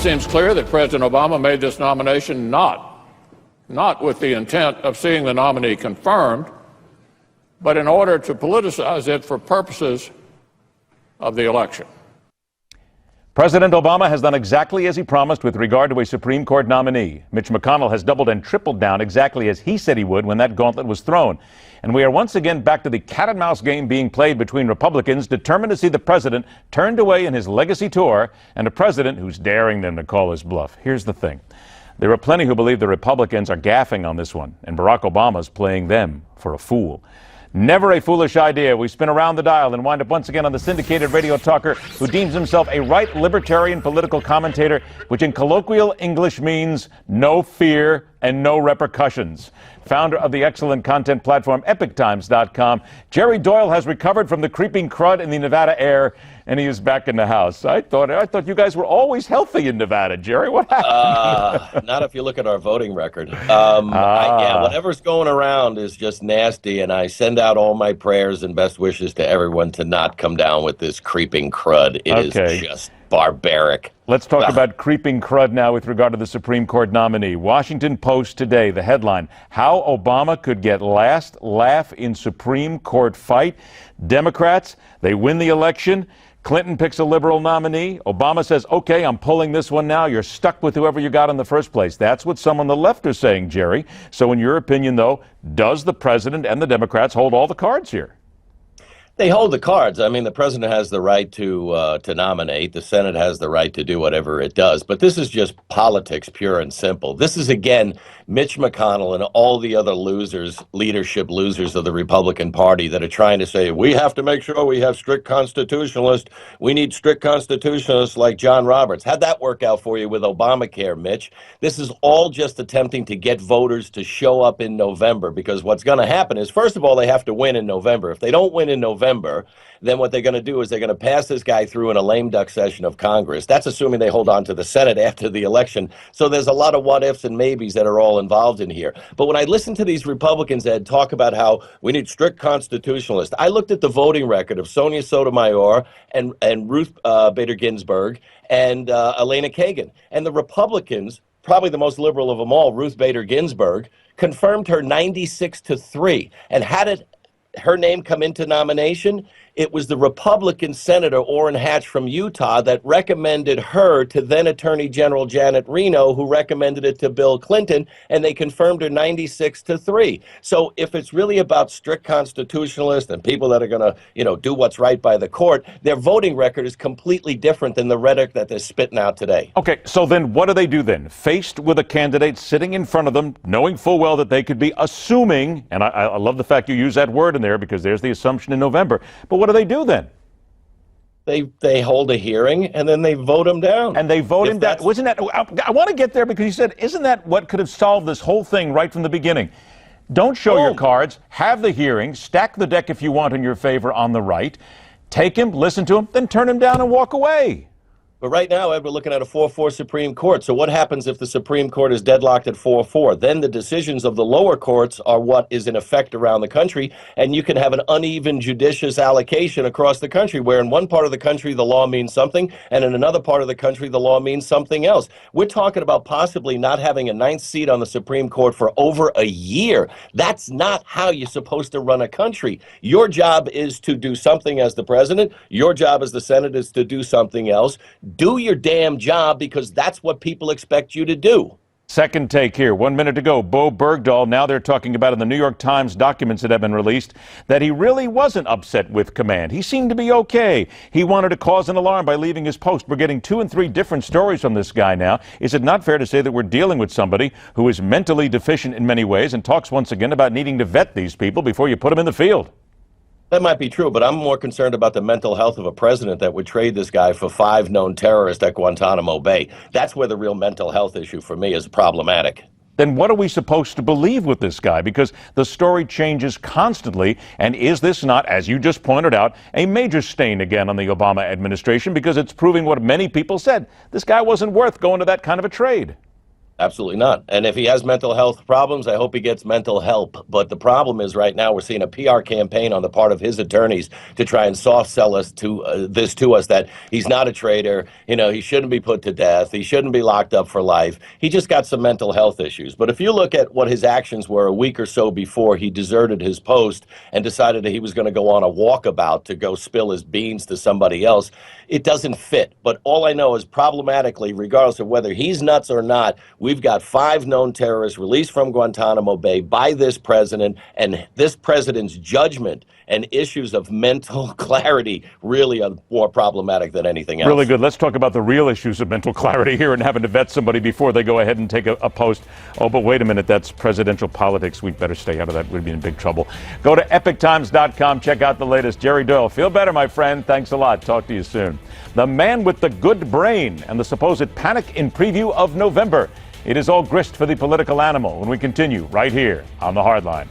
seems clear that President Obama made this nomination not with the intent of seeing the nominee confirmed, but in order to politicize it for purposes of the election. President Obama has done exactly as he promised with regard to a Supreme Court nominee. Mitch McConnell has doubled and tripled down exactly as he said he would when that gauntlet was thrown. And we are once again back to the cat and mouse game being played between Republicans determined to see the president turned away in his legacy tour and a president who's daring them to call his bluff. Here's the thing. There are plenty who believe the Republicans are gaffing on this one, and Barack Obama's playing them for a fool. Never a foolish idea. We spin around the dial and wind up once again on the syndicated radio talker who deems himself a right libertarian political commentator, which in colloquial English means no fear and no repercussions. Founder of the excellent content platform EpicTimes.com, Jerry Doyle has recovered from the creeping crud in the Nevada air, and he is back in the house. I thought you guys were always healthy in Nevada, Jerry. What happened? Not if you look at our voting record. Yeah, whatever's going around is just nasty, and I send out all my prayers and best wishes to everyone to not come down with this creeping crud. It is just barbaric. Let's talk about creeping crud now with regard to the Supreme Court nominee. Washington Post today, the headline, How Obama Could Get Last Laugh in Supreme Court Fight. Democrats, they win the election. Clinton picks a liberal nominee. Obama says, okay, I'm pulling this one now. You're stuck with whoever you got in the first place. That's what some on the left are saying, Jerry. So in your opinion, though, does the president and the Democrats hold all the cards here? They hold the cards. I mean, the president has the right to nominate. The Senate has the right to do whatever it does. But this is just politics, pure and simple. This is, again, Mitch McConnell and all the other leadership losers of the Republican Party that are trying to say, we have to make sure we have strict constitutionalists. We need strict constitutionalists like John Roberts. How'd that work out for you with Obamacare, Mitch? This is all just attempting to get voters to show up in November, because what's going to happen is, first of all, they have to win in November. If they don't win in November, then what they're going to do is they're going to pass this guy through in a lame duck session of Congress. That's assuming they hold on to the Senate after the election. So there's a lot of what ifs and maybes that are all involved in here. But when I listen to these Republicans that talk about how we need strict constitutionalists, I looked at the voting record of Sonia Sotomayor and Ruth Bader Ginsburg and Elena Kagan. And the Republicans, probably the most liberal of them all, Ruth Bader Ginsburg, confirmed her 96-3. And how did her name come into nomination? It was the Republican Senator Orrin Hatch from Utah that recommended her to then Attorney General Janet Reno, who recommended it to Bill Clinton, and they confirmed her 96-3. So if it's really about strict constitutionalists and people that are going to, do what's right by the court, their voting record is completely different than the rhetoric that they're spitting out today. Okay, so then what do they do then? Faced with a candidate sitting in front of them, knowing full well that they could be assuming, and I love the fact you use that word in there because there's the assumption in November, but what do they do then? They hold a hearing and then they vote him down. And they vote him down. Wasn't that? I want to get there because you said, isn't that what could have solved this whole thing right from the beginning? Don't show your cards, have the hearing, stack the deck if you want in your favor on the right, take him, listen to him, then turn him down and walk away. But right now, Ed, we're looking at a 4-4 Supreme Court. So what happens if the Supreme Court is deadlocked at 4-4? Then the decisions of the lower courts are what is in effect around the country, and you can have an uneven judicious allocation across the country, where in one part of the country the law means something, and in another part of the country the law means something else. We're talking about possibly not having a 9th seat on the Supreme Court for over a year. That's not how you're supposed to run a country. Your job is to do something as the president. Your job as the Senate is to do something else. Do your damn job, because that's what people expect you to do. Second take here. 1 minute to go. Bowe Bergdahl, now they're talking about in the New York Times documents that have been released that he really wasn't upset with command. He seemed to be okay. He wanted to cause an alarm by leaving his post. We're getting 2 and 3 different stories from this guy now. Is it not fair to say that we're dealing with somebody who is mentally deficient in many ways and talks once again about needing to vet these people before you put them in the field? That might be true, but I'm more concerned about the mental health of a president that would trade this guy for 5 known terrorists at Guantanamo Bay. That's where the real mental health issue for me is problematic. Then what are we supposed to believe with this guy? Because the story changes constantly. And is this not, as you just pointed out, a major stain again on the Obama administration? Because it's proving what many people said. This guy wasn't worth going to that kind of a trade. Absolutely not. And if he has mental health problems, I hope he gets mental help. But the problem is right now we're seeing a PR campaign on the part of his attorneys to try and soft sell us to us that he's not a traitor. You know, he shouldn't be put to death. He shouldn't be locked up for life. He just got some mental health issues. But if you look at what his actions were a week or so before he deserted his post and decided that he was going to go on a walkabout to go spill his beans to somebody else, it doesn't fit. But all I know is problematically, regardless of whether he's nuts or not, we've got 5 known terrorists released from Guantanamo Bay by this president, and this president's judgment and issues of mental clarity really are more problematic than anything else. Really good. Let's talk about the real issues of mental clarity here and having to vet somebody before they go ahead and take a post. Oh, but wait a minute, that's presidential politics. We'd better stay out of that. We'd be in big trouble. Go to EpicTimes.com. Check out the latest. Jerry Doyle, feel better, my friend. Thanks a lot. Talk to you soon. The man with the good brain and the supposed panic in preview of November. It is all grist for the political animal when we continue right here on The Hardline.